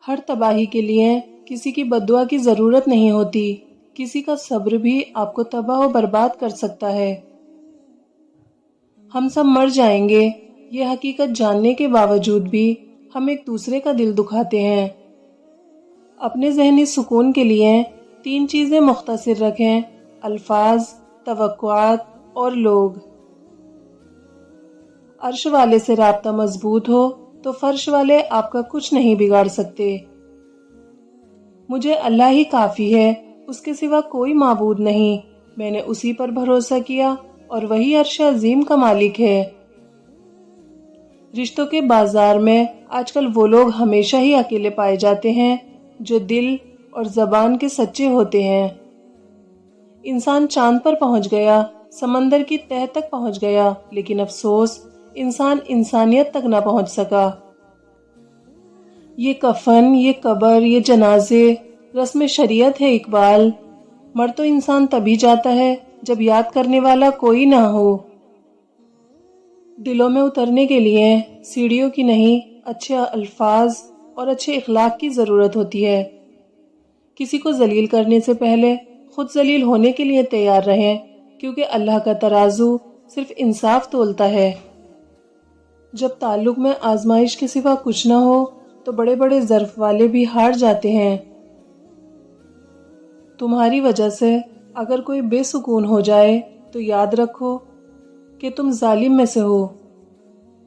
ہر تباہی کے لیے کسی کی بددعا کی ضرورت نہیں ہوتی، کسی کا صبر بھی آپ کو تباہ و برباد کر سکتا ہے۔ ہم سب مر جائیں گے، یہ حقیقت جاننے کے باوجود بھی ہم ایک دوسرے کا دل دکھاتے ہیں۔ اپنے ذہنی سکون کے لیے 3 چیزیں مختصر رکھیں: الفاظ، توقعات اور لوگ۔ عرش والے سے رابطہ مضبوط ہو تو فرش والے آپ کا کچھ نہیں بگاڑ سکتے۔ مجھے اللہ ہی کافی ہے، اس کے سوا کوئی معبود نہیں، میں نے اسی پر بھروسہ کیا اور وہی عرش عظیم کا مالک ہے۔ رشتوں کے بازار میں آج کل وہ لوگ ہمیشہ ہی اکیلے پائے جاتے ہیں جو دل اور زبان کے سچے ہوتے ہیں۔ انسان چاند پر پہنچ گیا، سمندر کی تہہ تک پہنچ گیا، لیکن افسوس انسان انسانیت تک نہ پہنچ سکا۔ یہ کفن، یہ قبر، یہ جنازے رسم شریعت ہے اقبال۔ مر تو انسان تبھی جاتا ہے جب یاد کرنے والا کوئی نہ ہو۔ دلوں میں اترنے کے لیے سیڑھیوں کی نہیں، اچھے الفاظ اور اچھے اخلاق کی ضرورت ہوتی ہے۔ کسی کو ذلیل کرنے سے پہلے خود ذلیل ہونے کے لیے تیار رہیں، کیونکہ اللہ کا ترازو صرف انصاف تولتا ہے۔ جب تعلق میں آزمائش کے سوا کچھ نہ ہو تو بڑے بڑے ظرف والے بھی ہار جاتے ہیں۔ تمہاری وجہ سے اگر کوئی بے سکون ہو جائے تو یاد رکھو کہ تم ظالم میں سے ہو۔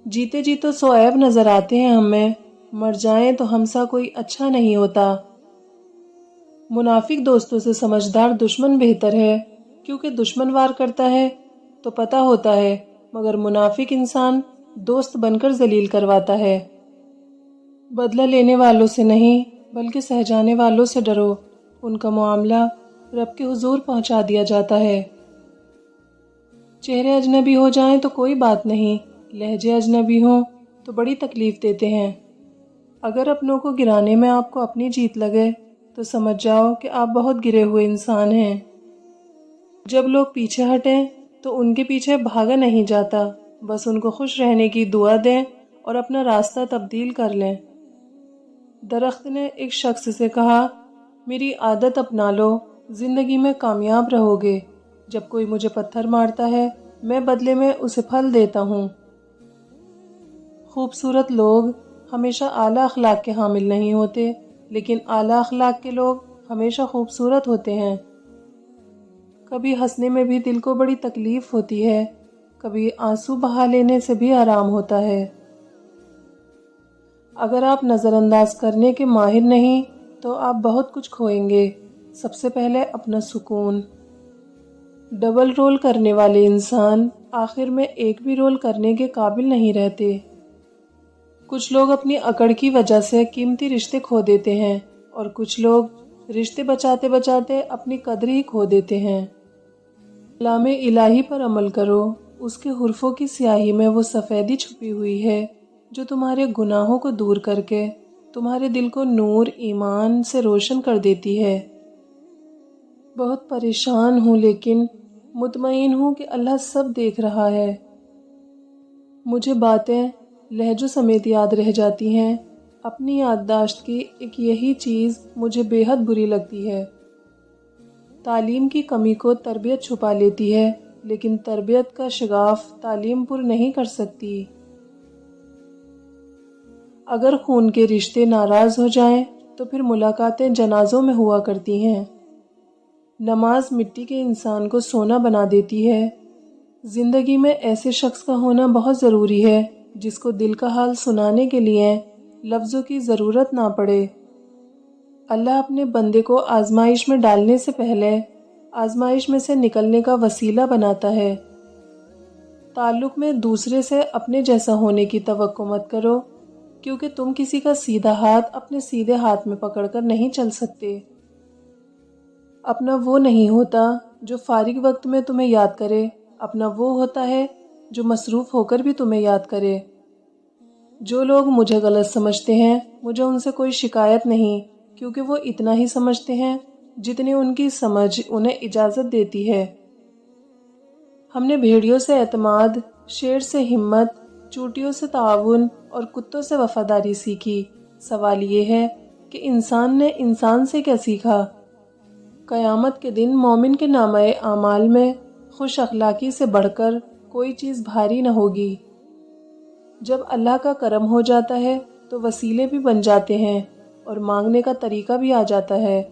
جیتے جی تو سو عیب نظر آتے ہیں ہمیں، مر جائیں تو ہم سا کوئی اچھا نہیں ہوتا۔ منافق دوستوں سے سمجھدار دشمن بہتر ہے، کیونکہ دشمن وار کرتا ہے تو پتہ ہوتا ہے، مگر منافق انسان دوست بن کر ذلیل کرواتا ہے۔ بدلہ لینے والوں سے نہیں بلکہ سہ جانے والوں سے ڈرو، ان کا معاملہ رب کے حضور پہنچا دیا جاتا ہے۔ چہرے اجنبی ہو جائیں تو کوئی بات نہیں، لہجے اجنبی ہوں تو بڑی تکلیف دیتے ہیں۔ اگر اپنوں کو گرانے میں آپ کو اپنی جیت لگے تو سمجھ جاؤ کہ آپ بہت گرے ہوئے انسان ہیں۔ جب لوگ پیچھے ہٹیں تو ان کے پیچھے بھاگا نہیں جاتا، بس ان کو خوش رہنے کی دعا دیں اور اپنا راستہ تبدیل کر لیں۔ درخت نے ایک شخص سے کہا، میری عادت اپنا لو، زندگی میں کامیاب رہو گے۔ جب کوئی مجھے پتھر مارتا ہے میں بدلے میں اسے پھل دیتا ہوں۔ خوبصورت لوگ ہمیشہ اعلیٰ اخلاق کے حامل نہیں ہوتے، لیکن اعلیٰ اخلاق کے لوگ ہمیشہ خوبصورت ہوتے ہیں۔ کبھی ہنسنے میں بھی دل کو بڑی تکلیف ہوتی ہے، کبھی آنسو بہا لینے سے بھی آرام ہوتا ہے۔ اگر آپ نظر انداز کرنے کے ماہر نہیں تو آپ بہت کچھ کھوئیں گے۔ سب سے پہلے اپنا سکون۔ ڈبل رول کرنے والے انسان آخر میں ایک بھی رول کرنے کے قابل نہیں رہتے۔ کچھ لوگ اپنی اکڑ کی وجہ سے قیمتی رشتے کھو دیتے ہیں اور کچھ لوگ رشتے بچاتے بچاتے اپنی قدر ہی کھو دیتے ہیں۔ کلام الہی پر عمل کرو، اس کے حرفوں کی سیاہی میں وہ سفیدی چھپی ہوئی ہے جو تمہارے گناہوں کو دور کر کے تمہارے دل کو نور ایمان سے روشن کر دیتی ہے۔ بہت پریشان ہوں لیکن مطمئن ہوں کہ اللہ سب دیکھ رہا ہے۔ مجھے باتیں لہجوں سمیت یاد رہ جاتی ہیں۔ اپنی یادداشت کی ایک یہی چیز مجھے بے حد بری لگتی ہے۔ تعلیم کی کمی کو تربیت چھپا لیتی ہے، لیکن تربیت کا شگاف تعلیم پر نہیں کر سکتی۔ اگر خون کے رشتے ناراض ہو جائیں تو پھر ملاقاتیں جنازوں میں ہوا کرتی ہیں۔ نماز مٹی کے انسان کو سونا بنا دیتی ہے۔ زندگی میں ایسے شخص کا ہونا بہت ضروری ہے جس کو دل کا حال سنانے کے لیے لفظوں کی ضرورت نہ پڑے۔ اللہ اپنے بندے کو آزمائش میں ڈالنے سے پہلے آزمائش میں سے نکلنے کا وسیلہ بناتا ہے۔ تعلق میں دوسرے سے اپنے جیسا ہونے کی توقع مت کرو، کیونکہ تم کسی کا سیدھا ہاتھ اپنے سیدھے ہاتھ میں پکڑ کر نہیں چل سکتے۔ اپنا وہ نہیں ہوتا جو فارغ وقت میں تمہیں یاد کرے، اپنا وہ ہوتا ہے جو مصروف ہو کر بھی تمہیں یاد کرے۔ جو لوگ مجھے غلط سمجھتے ہیں مجھے ان سے کوئی شکایت نہیں، کیونکہ وہ اتنا ہی سمجھتے ہیں جتنی ان کی سمجھ انہیں اجازت دیتی ہے۔ ہم نے بھیڑیوں سے اعتماد، شیر سے ہمت، چوٹیوں سے تعاون اور کتوں سے وفاداری سیکھی۔ سوال یہ ہے کہ انسان نے انسان سے کیا سیکھا۔ قیامت کے دن مومن کے نامہ اعمال میں خوش اخلاقی سے بڑھ کر کوئی چیز بھاری نہ ہوگی۔ جب اللہ کا کرم ہو جاتا ہے تو وسیلے بھی بن جاتے ہیں اور مانگنے کا طریقہ بھی آ جاتا ہے۔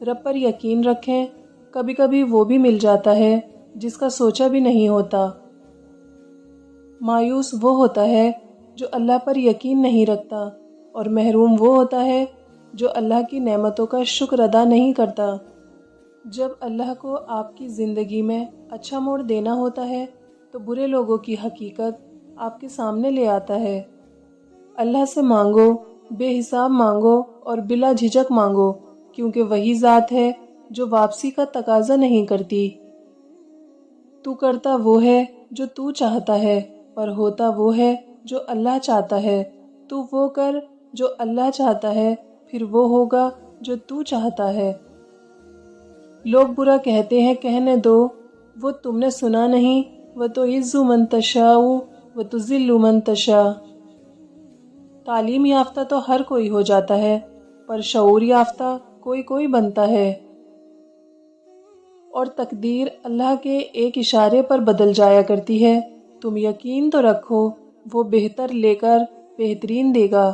رب پر یقین رکھیں، کبھی کبھی وہ بھی مل جاتا ہے جس کا سوچا بھی نہیں ہوتا۔ مایوس وہ ہوتا ہے جو اللہ پر یقین نہیں رکھتا، اور محروم وہ ہوتا ہے جو اللہ کی نعمتوں کا شکر ادا نہیں کرتا۔ جب اللہ کو آپ کی زندگی میں اچھا موڑ دینا ہوتا ہے تو برے لوگوں کی حقیقت آپ کے سامنے لے آتا ہے۔ اللہ سے مانگو، بے حساب مانگو اور بلا جھجک مانگو، کیونکہ وہی ذات ہے جو واپسی کا تقاضا نہیں کرتی۔ تو کرتا وہ ہے جو تو چاہتا ہے، پر ہوتا وہ ہے جو اللہ چاہتا ہے۔ تو وہ کر جو اللہ چاہتا ہے، پھر وہ ہوگا جو تو چاہتا ہے۔ لوگ برا کہتے ہیں، کہنے دو، وہ تم نے سنا نہیں، وَتُعِزُّ مَن تَشَاءُ وَتُذِلُّ مَن تَشَاءُ۔ تعلیم یافتہ تو ہر کوئی ہو جاتا ہے، پر شعور یافتہ کوئی کوئی بنتا ہے، اور تقدیر اللہ کے ایک اشارے پر بدل جایا کرتی ہے۔ تم یقین تو رکھو، وہ بہتر لے کر بہترین دے گا۔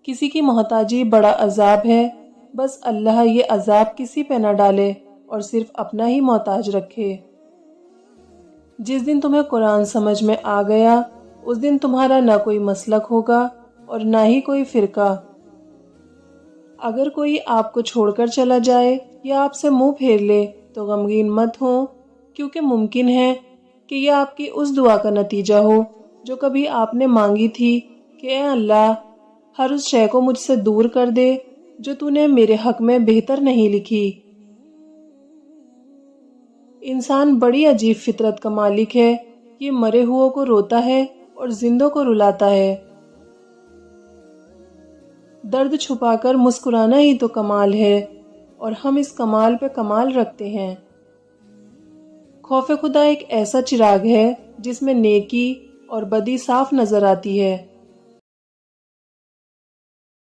کسی کی محتاجی بڑا عذاب ہے، بس اللہ یہ عذاب کسی پہ نہ ڈالے اور صرف اپنا ہی محتاج رکھے۔ جس دن تمہیں قرآن سمجھ میں آ گیا، اس دن تمہارا نہ کوئی مسلک ہوگا اور نہ ہی کوئی فرقہ۔ اگر کوئی آپ کو چھوڑ کر چلا جائے یا آپ سے منہ پھیر لے تو غمگین مت ہو، کیونکہ ممکن ہے کہ یہ آپ کی اس دعا کا نتیجہ ہو جو کبھی آپ نے مانگی تھی کہ اے اللہ، ہر اس شے کو مجھ سے دور کر دے جو تو نے میرے حق میں بہتر نہیں لکھی۔ انسان بڑی عجیب فطرت کا مالک ہے، یہ مرے ہوئوں کو روتا ہے اور زندوں کو رلاتا ہے۔ درد چھپا کر مسکرانا ہی تو کمال ہے، اور ہم اس کمال پہ کمال رکھتے ہیں۔ خوف خدا ایک ایسا چراغ ہے جس میں نیکی اور بدی صاف نظر آتی ہے۔